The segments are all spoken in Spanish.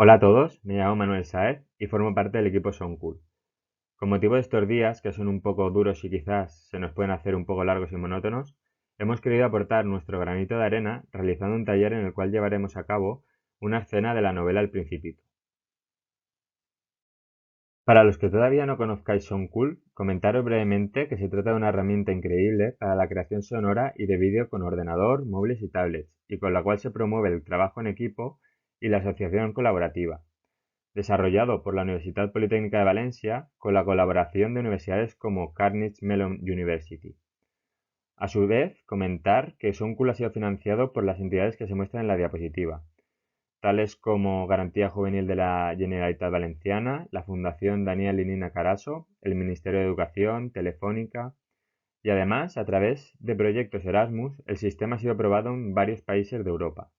Hola a todos, me llamo Manuel Sáez y formo parte del equipo Soundcool. Con motivo de estos días, que son un poco duros y quizás se nos pueden hacer un poco largos y monótonos, hemos querido aportar nuestro granito de arena realizando un taller en el cual llevaremos a cabo una escena de la novela El Principito. Para los que todavía no conozcáis Soundcool, comentaros brevemente que se trata de una herramienta increíble para la creación sonora y de vídeo con ordenador, móviles y tablets, y con la cual se promueve el trabajo en equipo y la asociación colaborativa. Desarrollado por la Universitat Politécnica de Valencia con la colaboración de universidades como Carnegie Mellon University. A su vez, comentar que Soundcool ha sido financiado por las entidades que se muestran en la diapositiva, tales como Garantía Juvenil de la Generalitat Valenciana, la Fundación Daniel y Nina Carasso, el Ministerio de Educación, Telefónica, y además, a través de proyectos Erasmus, el sistema ha sido probado en varios países de Europa.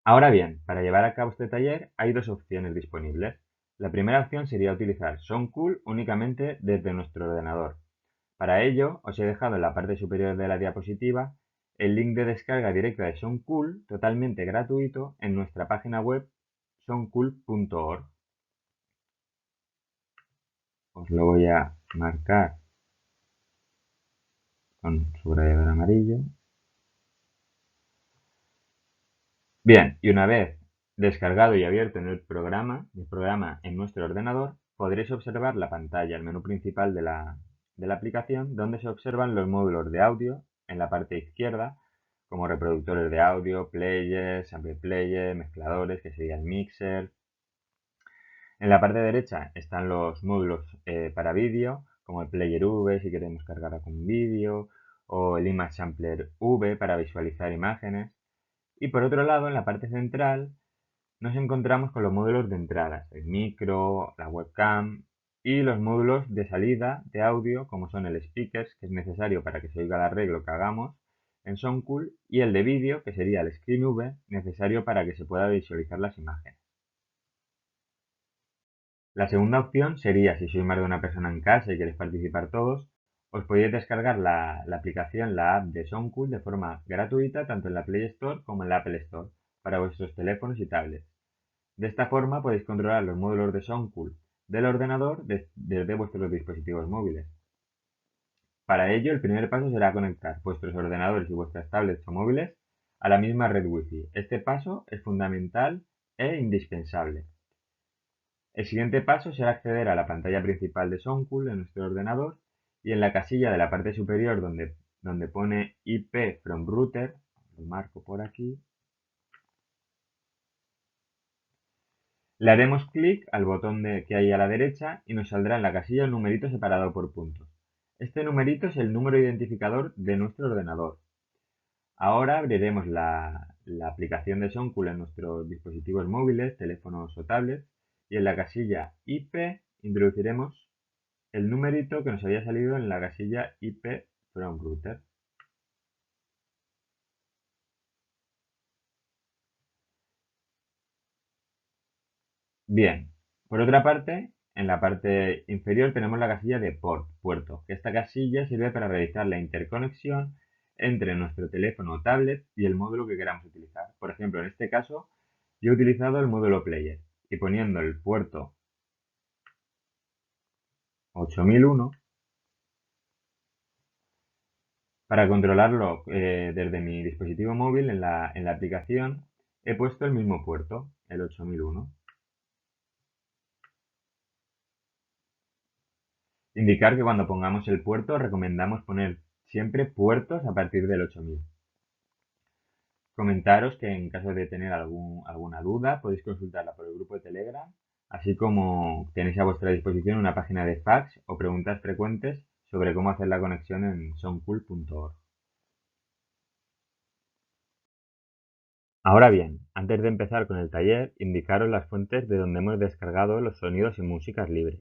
Ahora bien, para llevar a cabo este taller hay dos opciones disponibles. La primera opción sería utilizar Soundcool únicamente desde nuestro ordenador. Para ello, os he dejado en la parte superior de la diapositiva el link de descarga directa de Soundcool totalmente gratuito en nuestra página web soundcool.org. Os lo voy a marcar con subrayador amarillo. Bien, y una vez descargado y abierto en el programa en nuestro ordenador, podréis observar la pantalla, el menú principal de la aplicación, donde se observan los módulos de audio en la parte izquierda, como reproductores de audio, players, sample player, mezcladores, que sería el mixer. En la parte derecha están los módulos para vídeo, como el player V si queremos cargar algún vídeo, o el image sampler V para visualizar imágenes. Y por otro lado, en la parte central, nos encontramos con los módulos de entradas, el micro, la webcam y los módulos de salida de audio, como son el speakers, que es necesario para que se oiga el arreglo que hagamos en Soundcool, y el de vídeo, que sería el Screen V, necesario para que se pueda visualizar las imágenes. La segunda opción sería, si sois más de una persona en casa y queréis participar todos, os podéis descargar la aplicación, la app de Soundcool de forma gratuita tanto en la Play Store como en la Apple Store para vuestros teléfonos y tablets. De esta forma podéis controlar los módulos de Soundcool del ordenador desde vuestros dispositivos móviles. Para ello, el primer paso será conectar vuestros ordenadores y vuestras tablets o móviles a la misma red Wi-Fi. Este paso es fundamental e indispensable. El siguiente paso será acceder a la pantalla principal de Soundcool en nuestro ordenador y en la casilla de la parte superior donde pone IP from router, lo marco por aquí, le haremos clic al botón que hay a la derecha y nos saldrá en la casilla un numerito separado por puntos. Este numerito es el número identificador de nuestro ordenador. Ahora abriremos la aplicación de Soundcool en nuestros dispositivos móviles, teléfonos o tablets y en la casilla IP introduciremos el numerito que nos había salido en la casilla IP from router. Bien, por otra parte, en la parte inferior tenemos la casilla de puerto, que esta casilla sirve para realizar la interconexión entre nuestro teléfono o tablet y el módulo que queramos utilizar. Por ejemplo, en este caso, yo he utilizado el módulo player y poniendo el puerto 8001 para controlarlo desde mi dispositivo móvil en la aplicación he puesto el mismo puerto, el 8001. Indicar que cuando pongamos el puerto recomendamos poner siempre puertos a partir del 8000. Comentaros que en caso de tener alguna duda podéis consultarla por el grupo de Telegram, así como tenéis a vuestra disposición una página de fax o preguntas frecuentes sobre cómo hacer la conexión en soundcool.org. Ahora bien, antes de empezar con el taller, indicaros las fuentes de donde hemos descargado los sonidos y músicas libres,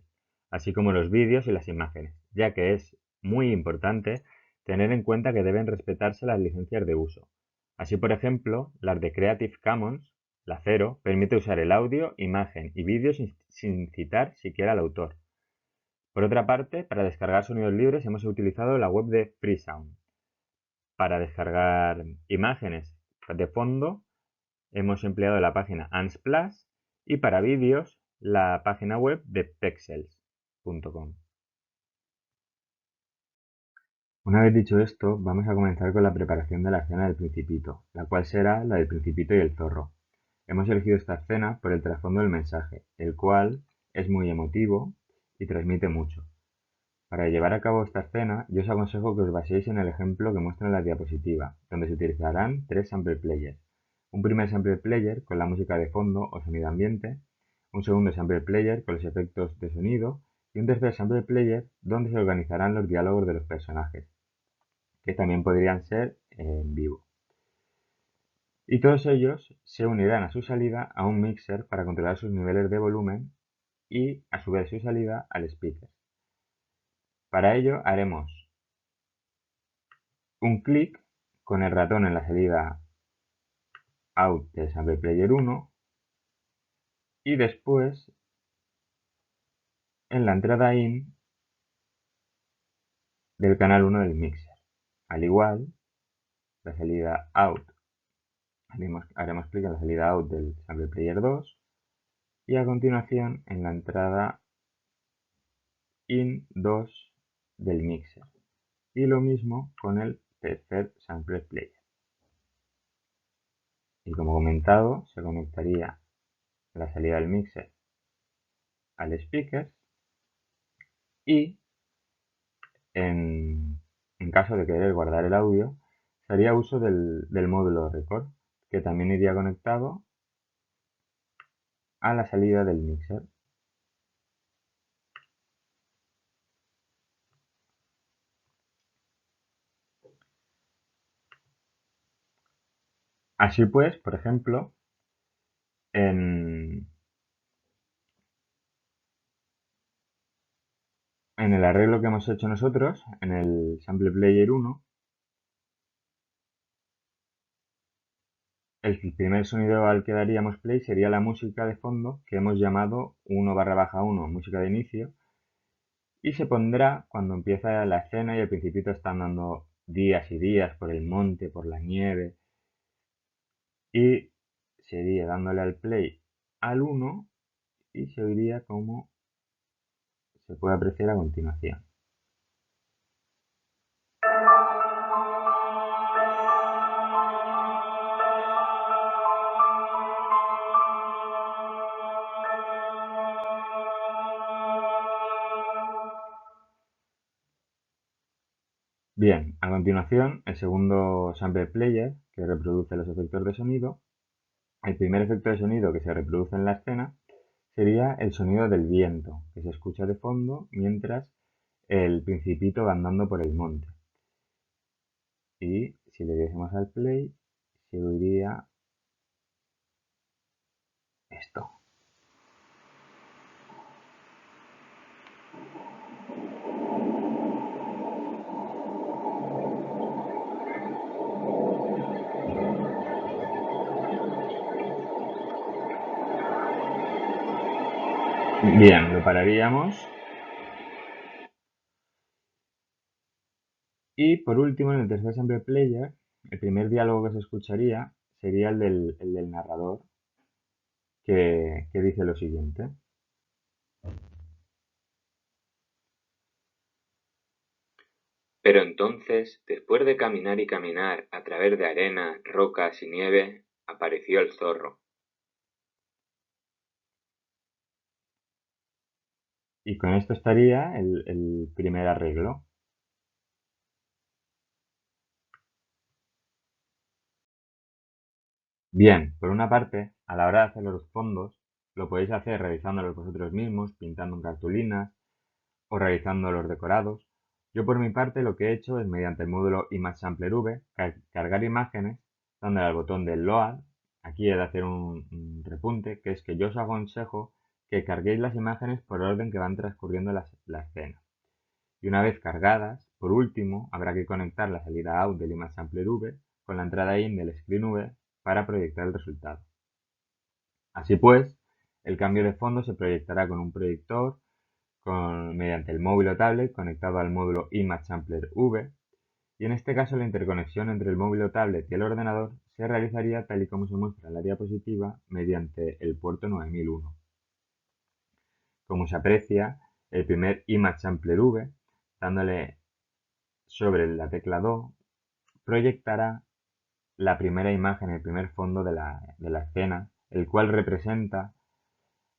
así como los vídeos y las imágenes, ya que es muy importante tener en cuenta que deben respetarse las licencias de uso. Así, por ejemplo, las de Creative Commons, la 0, permite usar el audio, imagen y vídeo sin citar siquiera al autor. Por otra parte, para descargar sonidos libres hemos utilizado la web de Freesound. Para descargar imágenes de fondo, hemos empleado la página Unsplash y para vídeos la página web de pexels.com. Una vez dicho esto, vamos a comenzar con la preparación de la escena del Principito, la cual será la del Principito y el zorro. Hemos elegido esta escena por el trasfondo del mensaje, el cual es muy emotivo y transmite mucho. Para llevar a cabo esta escena, yo os aconsejo que os baséis en el ejemplo que muestra en la diapositiva, donde se utilizarán 3 sample players. Un primer sample player con la música de fondo o sonido ambiente, un segundo sample player con los efectos de sonido y un tercer sample player donde se organizarán los diálogos de los personajes, que también podrían ser en vivo. Y todos ellos se unirán a su salida a un mixer para controlar sus niveles de volumen y a su vez su salida al speaker. Para ello haremos un clic con el ratón en la salida out del sample player 1 y después en la entrada in del canal 1 del mixer. Al igual, la salida out, haremos clic en la salida out del sample player 2 y a continuación en la entrada in 2 del mixer. Y lo mismo con el tercer sample player. Y como comentado, se conectaría la salida del mixer al speaker y en caso de querer guardar el audio, se haría uso del módulo record, que también iría conectado a la salida del mixer. Así pues, por ejemplo, en el arreglo que hemos hecho nosotros, en el sample player 1, el primer sonido al que daríamos play sería la música de fondo que hemos llamado 1/1, música de inicio, y se pondrá cuando empieza la escena y al principito está andando días y días por el monte, por la nieve, y se iría dándole al play al 1 y se oiría como se puede apreciar a continuación. Bien, a continuación, el segundo sample player, que reproduce los efectos de sonido. El primer efecto de sonido que se reproduce en la escena sería el sonido del viento, que se escucha de fondo mientras el Principito va andando por el monte. Y si le diésemos al play, se oiría esto. Bien, lo pararíamos. Y por último, en el tercer sample player, el primer diálogo que se escucharía sería el del narrador, que dice lo siguiente. Pero entonces, después de caminar y caminar a través de arena, rocas y nieve, apareció el zorro. Y con esto estaría el primer arreglo. Bien, por una parte, a la hora de hacer los fondos, lo podéis hacer realizándolos vosotros mismos, pintando en cartulinas o realizando los decorados. Yo por mi parte lo que he hecho es mediante el módulo ImageSamplerV cargar imágenes, dándole al botón del Load. Aquí he de hacer un repunte, que es que yo os aconsejo que carguéis las imágenes por orden que van transcurriendo la escena. Y una vez cargadas, por último, habrá que conectar la salida out del ImageSamplerV con la entrada in del ScreenV para proyectar el resultado. Así pues, el cambio de fondo se proyectará con un proyector mediante el móvil o tablet conectado al módulo ImageSamplerV, y en este caso la interconexión entre el móvil o tablet y el ordenador se realizaría tal y como se muestra en la diapositiva mediante el puerto 9001. Como se aprecia, el primer Image Sampler V, dándole sobre la tecla Do, proyectará la primera imagen, el primer fondo de la escena, el cual representa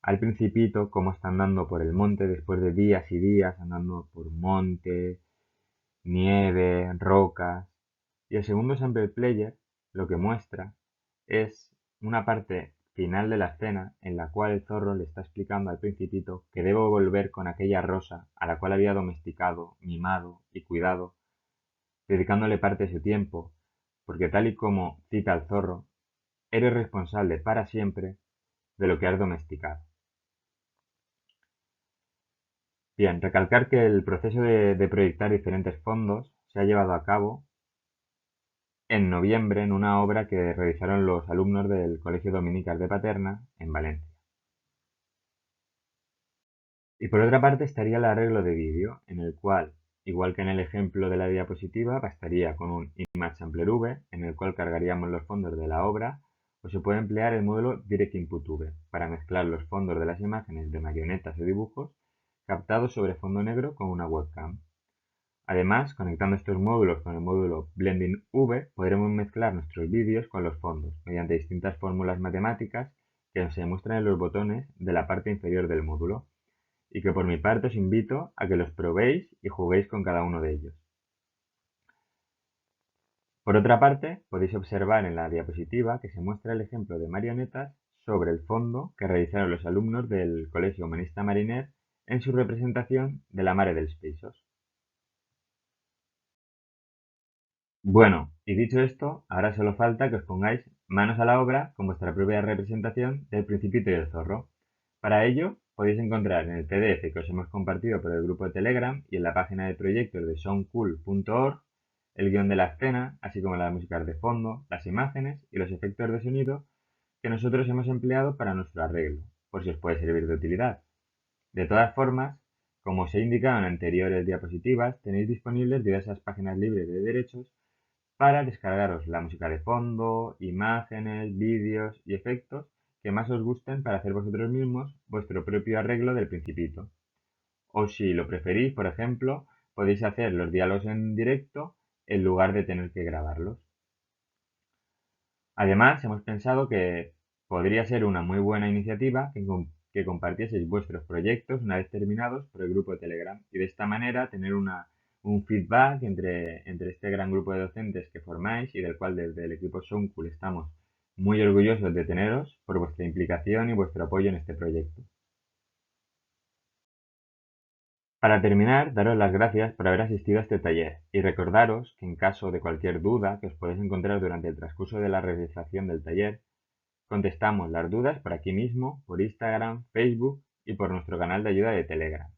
al Principito cómo está andando por el monte después de días y días andando por monte, nieve, rocas. Y el segundo Sample Player lo que muestra es una parte final de la escena en la cual el zorro le está explicando al Principito que debe volver con aquella rosa a la cual había domesticado, mimado y cuidado, dedicándole parte de su tiempo, porque tal y como cita el zorro, eres responsable para siempre de lo que has domesticado. Bien, recalcar que el proceso de proyectar diferentes fondos se ha llevado a cabo en noviembre en una obra que realizaron los alumnos del Colegio Dominical de Paterna en Valencia. Y por otra parte estaría el arreglo de vídeo, en el cual, igual que en el ejemplo de la diapositiva, bastaría con un Image Sampler V, en el cual cargaríamos los fondos de la obra, o se puede emplear el módulo Direct Input V, para mezclar los fondos de las imágenes de marionetas o dibujos captados sobre fondo negro con una webcam. Además, conectando estos módulos con el módulo Blending V, podremos mezclar nuestros vídeos con los fondos, mediante distintas fórmulas matemáticas que se muestran en los botones de la parte inferior del módulo, y que por mi parte os invito a que los probéis y juguéis con cada uno de ellos. Por otra parte, podéis observar en la diapositiva que se muestra el ejemplo de marionetas sobre el fondo que realizaron los alumnos del Colegio Humanista Mariner en su representación de la Mare dels Peixos. Bueno, y dicho esto, ahora solo falta que os pongáis manos a la obra con vuestra propia representación del Principito y el Zorro. Para ello, podéis encontrar en el PDF que os hemos compartido por el grupo de Telegram y en la página de proyectos de soundcool.org el guión de la escena, así como las músicas de fondo, las imágenes y los efectos de sonido que nosotros hemos empleado para nuestro arreglo, por si os puede servir de utilidad. De todas formas, como os he indicado en anteriores diapositivas, tenéis disponibles diversas páginas libres de derechos para descargaros la música de fondo, imágenes, vídeos y efectos que más os gusten para hacer vosotros mismos vuestro propio arreglo del Principito. O si lo preferís, por ejemplo, podéis hacer los diálogos en directo en lugar de tener que grabarlos. Además, hemos pensado que podría ser una muy buena iniciativa que compartieseis vuestros proyectos una vez terminados por el grupo de Telegram y de esta manera tener un feedback entre este gran grupo de docentes que formáis y del cual desde el equipo Soundcool estamos muy orgullosos de teneros por vuestra implicación y vuestro apoyo en este proyecto. Para terminar, daros las gracias por haber asistido a este taller y recordaros que en caso de cualquier duda que os podéis encontrar durante el transcurso de la realización del taller, contestamos las dudas por aquí mismo, por Instagram, Facebook y por nuestro canal de ayuda de Telegram.